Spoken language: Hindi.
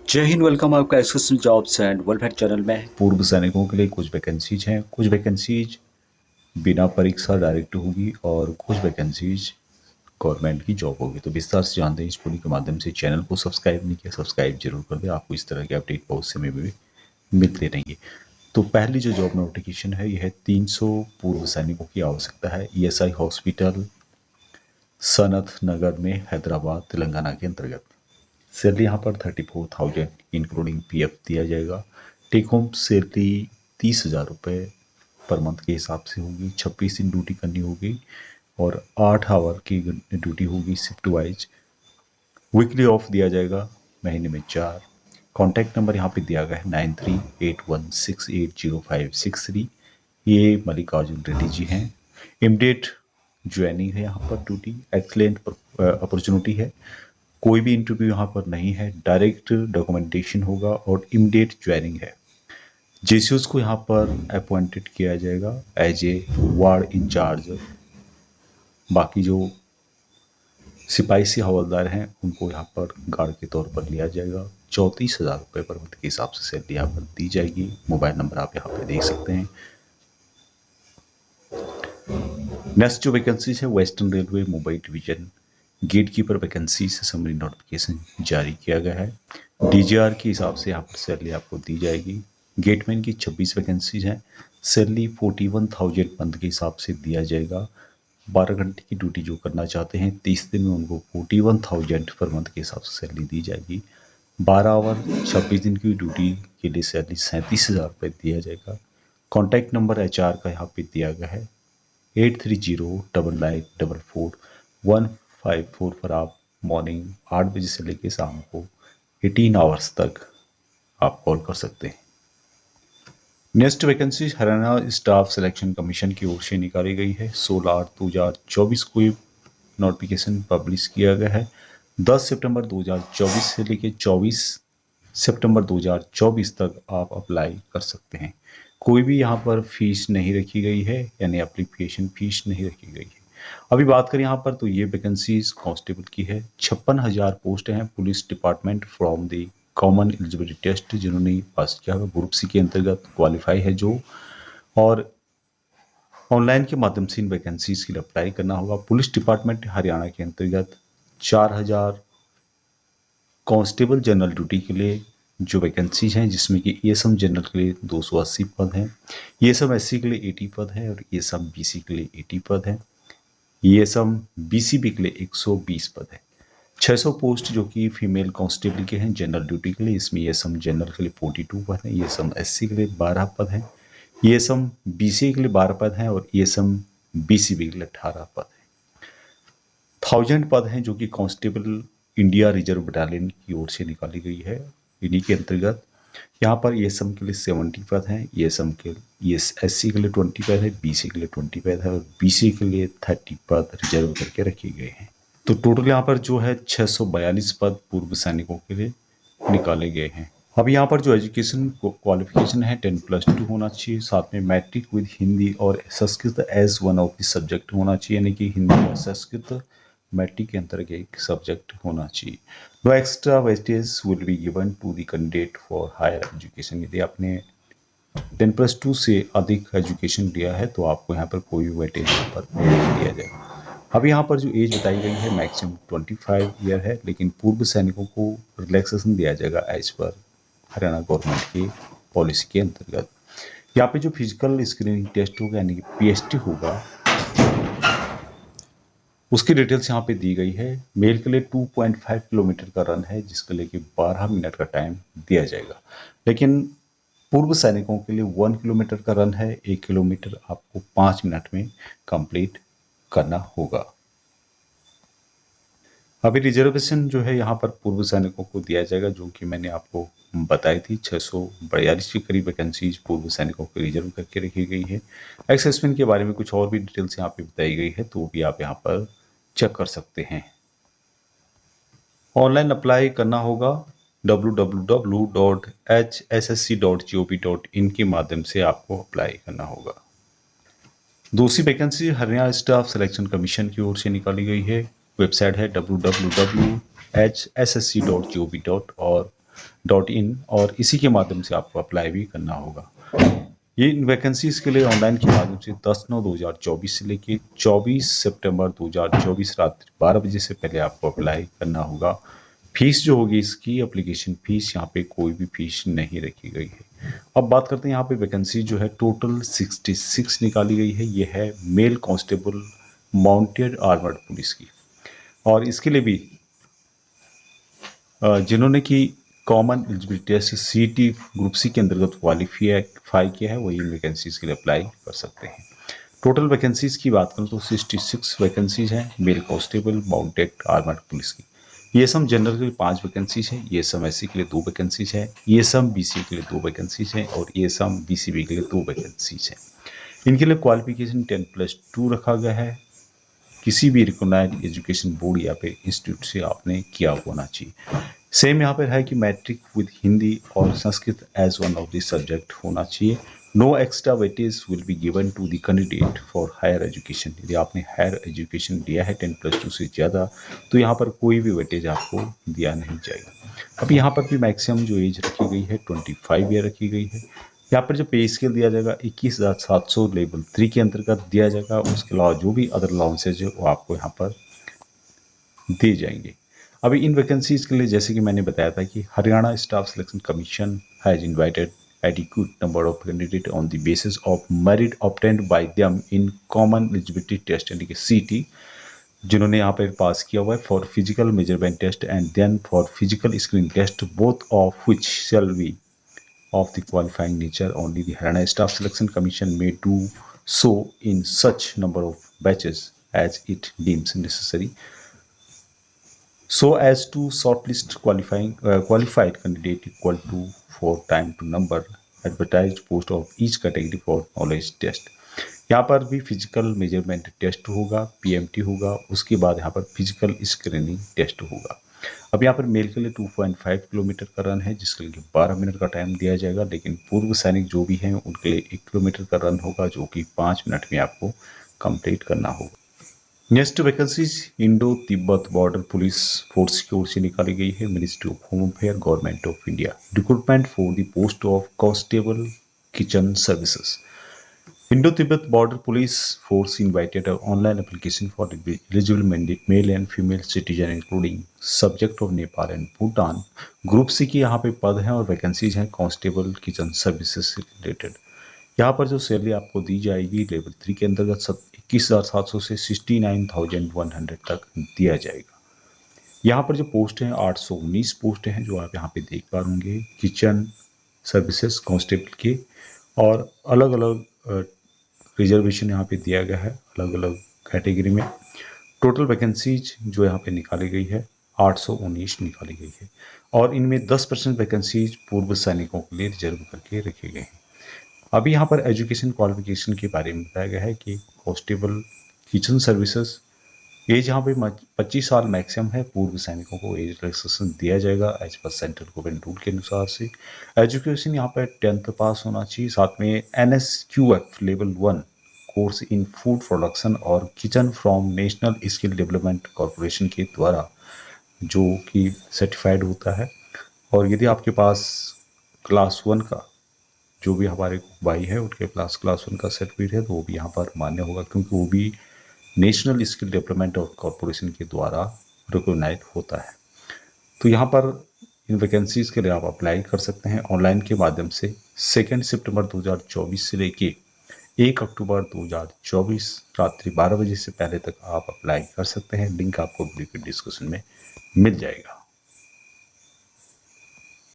जय हिंद। वेलकम आपका SSC jobs and welfare channel में। पूर्व सैनिकों के लिए कुछ वैकेंसीज हैं। कुछ वैकेंसीज बिना परीक्षा डायरेक्ट होगी और कुछ वैकेंसीज गवर्नमेंट की जॉब होगी। तो विस्तार से जानते हैं इस वीडियो के माध्यम से। चैनल को सब्सक्राइब नहीं किया, सब्सक्राइब जरूर कर दें। आपको इस तरह के अपडेट बहुत समय में भी मिलते रहेंगे। तो पहली जो जॉब नोटिफिकेशन है यह है 300 पूर्व सैनिकों की आवश्यकता है। ईएसआई हॉस्पिटल सनत नगर में हैदराबाद तेलंगाना के अंतर्गत। सैलरी यहाँ पर 34,000 इंक्लूडिंग पीएफ दिया जाएगा। टेक होम सैलरी 30,000 रुपये पर मंथ के हिसाब से होगी। 26 दिन ड्यूटी करनी होगी और 8 आवर की ड्यूटी होगी शिफ्ट वाइज। वीकली ऑफ दिया जाएगा महीने में 4। कॉन्टैक्ट नंबर यहाँ पे दिया गया है 9381680563। ये मल्लिकार्जुन रेड्डी जी हैं। इमीडिएट ज्वाइनिंग है यहाँ पर ड्यूटी। एक्सलेंट अपॉर्चुनिटी है। कोई भी इंटरव्यू यहाँ पर नहीं है, डायरेक्ट डॉक्यूमेंटेशन होगा और इमीडिएट ज्वाइनिंग है। जेसीओस को यहाँ पर अपॉइंटेड किया जाएगा एज ए वार्ड इंचार्ज। बाकी जो सिपाही सी हवलदार हैं उनको यहाँ पर गार्ड के तौर पर लिया जाएगा। 34,000 रुपये पर मंथ के हिसाब से सैलरी यहाँ पर दी जाएगी। मोबाइल नंबर आप यहाँ पर देख सकते हैं। नेक्स्ट जो वैकेंसी है western railway Mumbai division gate keeper vacancy से समरी नोटिफिकेशन जारी किया गया है। डीजीआर के हिसाब से यहाँ पर सैलरी आपको दी जाएगी। गेटमैन की 26 वैकेंसीज हैं। सैलरी 41,000 मंथ के हिसाब से दिया जाएगा। 12 घंटे की ड्यूटी जो करना चाहते हैं 30 दिन में उनको 41,000 पर मंथ के हिसाब से सैलरी दी जाएगी। 12 आवर 26 दिन की ड्यूटी के लिए सैलरी 37,000 रुपये दिया जाएगा। कॉन्टैक्ट नंबर HR का यहाँ पे दिया गया है 8309944154 पर आप मॉर्निंग 8 बजे से लेकर शाम को 18 आवर्स तक आप कॉल कर सकते हैं। Next vacancy Haryana staff selection commission की ओर से निकाली गई है। 16/8/2024 को नोटिफिकेशन पब्लिश किया गया है। 10 सितंबर 2024 से लेकर 24 सितंबर 2024 तक आप अप्लाई कर सकते हैं। कोई भी यहाँ पर फीस नहीं रखी गई है, यानी एप्लीकेशन फीस नहीं रखी गई है। अभी बात करें यहाँ पर तो ये वैकेंसीज कांस्टेबल की है। 56,000 पोस्ट हैं। Police department from the common eligibility test जिन्होंने पास किया है ग्रुप सी के अंतर्गत क्वालिफाई है जो, और ऑनलाइन के माध्यम से इन वैकेंसीज के लिए अप्लाई करना होगा। पुलिस डिपार्टमेंट हरियाणा के अंतर्गत 4,000 कांस्टेबल जनरल ड्यूटी के लिए जो वैकेंसीज हैं, जिसमें कि एएसएम जनरल के लिए 280 पद हैं, एएसएम एससी के लिए 80 पद हैं और एएसएम बीसी के लिए 80 पद हैं। एएसएम बीसीबी के लिए 120 पद है। 600 पोस्ट जो कि फीमेल कांस्टेबल के हैं जनरल ड्यूटी के लिए। इसमें एएसएम जनरल के लिए 42 पद हैं, एएसएम एससी के लिए 12 पद हैं, एएसएम बीसी के लिए 12 पद हैं और एएसएम बीसीबी के लिए 18 पद हैं। 1000 पद हैं जो कि कांस्टेबल इंडिया रिजर्व बटालियन की ओर से निकाली गई है। इन्हीं के अंतर्गत यहाँ पर एएसएम के लिए 70 पद हैं, एएसएम के एससी के लिए 20 पद है, बीसी के लिए 20 पद है और बीसी के लिए 30 पद रिजर्व करके रखे गए हैं। तो टोटल यहाँ पर जो है 642 पद पूर्व सैनिकों के लिए निकाले गए हैं। अब यहाँ पर जो एजुकेशन क्वालिफिकेशन है 10+2 होना चाहिए। साथ में मैट्रिक विद हिंदी और Sanskrit as one of the subject होना चाहिए, यानी कि हिंदी और संस्कृत मैट्रिक के अंतर्गत एक सब्जेक्ट होना चाहिए। No extra weightage will be given to the candidate for higher education. यदि आपने 10+2 से अधिक एजुकेशन लिया है तो आपको यहाँ पर कोई वेटेज यहाँ पर नहीं दिया जाएगा। अब यहाँ पर जो एज बताई गई है मैक्सिमम 25 ईयर है, लेकिन पूर्व सैनिकों को रिलैक्सेशन दिया जाएगा एज पर हरियाणा गवर्नमेंट की पॉलिसी के अंतर्गत। यहाँ पे जो फिजिकल स्क्रीनिंग टेस्ट होगा यानी कि पीएसटी होगा, उसकी डिटेल्स यहाँ पे दी गई है। मेल के लिए 2.5 किलोमीटर का रन है, जिसके लिए कि 12 मिनट का टाइम दिया जाएगा। लेकिन पूर्व सैनिकों के लिए 1 किलोमीटर का रन है। 1 किलोमीटर आपको 5 मिनट में कंप्लीट करना होगा। अभी रिजर्वेशन जो है यहाँ पर पूर्व सैनिकों को दिया जाएगा, जो कि मैंने आपको बताई थी। 642 के करीब वैकेंसीज पूर्व सैनिकों को रिजर्व करके रखी गई है। एक्सेसमेंट के बारे में कुछ और भी डिटेल्स यहाँ पे बताई गई है, तो वो भी आप यहाँ पर चेक कर सकते हैं। ऑनलाइन अप्लाई करना होगा www.hssc.gov.in के माध्यम से आपको अप्लाई करना होगा। दूसरी vacancy Haryana staff selection commission की ओर से निकाली गई है। वेबसाइट है www.hssc.gov.in और इन और इसी के माध्यम से आपको अप्लाई भी करना होगा। ये इन वैकेंसीज़ के लिए ऑनलाइन के माध्यम से 10/9/2024 से लेके 24 सितंबर 2024 रात्रि 12 बजे से पहले आपको अप्लाई करना होगा। फीस जो होगी इसकी एप्लीकेशन फीस, यहाँ पे कोई भी फीस नहीं रखी गई है। अब बात करते हैं यहाँ पे वैकेंसी जो है टोटल 66 निकाली गई है। ये है male constable mounted armoured police की, और इसके लिए भी जिन्होंने कि common eligibility test CT group C के अंतर्गत क्वालिफाई किया है वही इन वैकेंसीज़ के लिए अप्लाई कर सकते हैं। टोटल वैकेंसीज़ की बात करूँ तो 66 वैकेंसीज़ हैं mail constable mounted armoured police की। ये सम जनरल के लिए 5 वैकेंसीज़ हैं, ये सम SC के लिए 2 वैकेंसीज़ हैं, ये सम BC के लिए 2 वैकेंसीज़ हैं और ये सम BCB के लिए 2 वैकेंसीज़ हैं। इनके लिए क्वालिफिकेशन 10+2 रखा गया है। किसी भी रिकॉग्नाइज्ड एजुकेशन बोर्ड या फिर इंस्टीट्यूट से आपने किया होना चाहिए। सेम यहाँ पर है कि मैट्रिक विद हिंदी और Sanskrit as one of the subject होना चाहिए। No extra weightage will be given to the candidate for higher education. यदि आपने हायर एजुकेशन लिया है 10+2 से ज़्यादा तो यहाँ पर कोई भी वेटेज आपको दिया नहीं जाएगा। अब यहाँ पर भी मैक्सिमम जो एज रखी गई है 25 ईयर रखी गई है। यहाँ पर जो पे स्केल दिया जाएगा 21,700 लेवल 3 के अंतर्गत दिया जाएगा। उसके अलावा जो भी अदर अलाउंसेज है वो आपको यहाँ पर दिए जाएंगे। अभी इन वैकेंसीज के लिए जैसे कि मैंने बताया था कि Haryana staff selection commission has invited adequate number of candidates on the basis of merit obtained by them in common eligibility test यानी कि CT, जिन्होंने यहाँ पर पास किया हुआ है for physical measurement test and then for physical screening test, both of which shall be of the qualifying nature. Only the Haryana Staff Selection Commission may do so in such number of batches as it deems necessary, so as to shortlist qualified candidate equal to 4 times to number advertised post of each category for knowledge test. यहाँ पर भी फिजिकल मेजरमेंट टेस्ट होगा, PMT होगा, उसके बाद यहाँ पर फिजिकल स्क्रीनिंग टेस्ट होगा। अब यहाँ पर मेल के लिए 2.5 किलोमीटर का रन है जिसके लिए 12 मिनट का टाइम दिया जाएगा, लेकिन पूर्व सैनिक जो भी हैं उनके लिए 1 किलोमीटर का रन होगा जो कि 5 मिनट में आपको कंप्लीट करना होगा। Next vacancies Indo Tibet border police force की ओर से निकाली गई है। Ministry of home affair government of India. Recruitment for the post of constable kitchen services. Indo Tibet Border Police Force invited an online application for eligible male and female citizen including subject of Nepal and Bhutan. Group C की यहाँ पे पद हैं और वैकेंसीज हैं कांस्टेबल किचन सर्विसेज से रिलेटेड। यहाँ पर जो सैलरी आपको दी जाएगी लेवल 3 के अंतर्गत 21,700 से 69,100 तक दिया जाएगा। यहाँ पर जो पोस्ट हैं 819 पोस्ट हैं जो आप यहाँ पे देख पा होंगे किचन सर्विसेज कांस्टेबल के, और अलग अलग रिजर्वेशन यहाँ पे दिया गया है अलग अलग कैटेगरी में। टोटल वैकेंसीज जो यहाँ पे निकाली गई है 819 निकाली गई है, और इनमें 10% वैकेंसीज पूर्व सैनिकों के लिए रिजर्व करके रखे गए हैं। अभी यहाँ पर एजुकेशन क्वालिफिकेशन के बारे में बताया गया है कि कांस्टेबल किचन सर्विसेज एज यहाँ पे 25 साल मैक्सिमम है। पूर्व सैनिकों को एज रिलैक्सेशन दिया जाएगा as per central government rule के अनुसार से। एजुकेशन यहाँ पर 10th पास होना चाहिए, साथ में NSQF level 1 course in food production और kitchen from national skill development corporation के द्वारा जो कि सर्टिफाइड होता है। और यदि आपके पास क्लास 1 का जो भी हमारे भाई है उनके पास क्लास 1 का सर्टिफिकेट है तो वो भी यहाँ पर मान्य होगा, क्योंकि वो भी नेशनल स्किल डेवलपमेंट और कॉरपोरेशन के द्वारा रिकॉग्नाइज होता है। तो यहाँ पर इन वैकेंसीज़ के लिए आप अप्लाई कर सकते हैं ऑनलाइन के माध्यम से 2 सितंबर 2024 से लेके 1 अक्टूबर 2024 रात्रि 12 बजे से पहले तक आप अप्लाई कर सकते हैं। लिंक आपको वीडियो के डिस्क्रिप्शन में मिल जाएगा।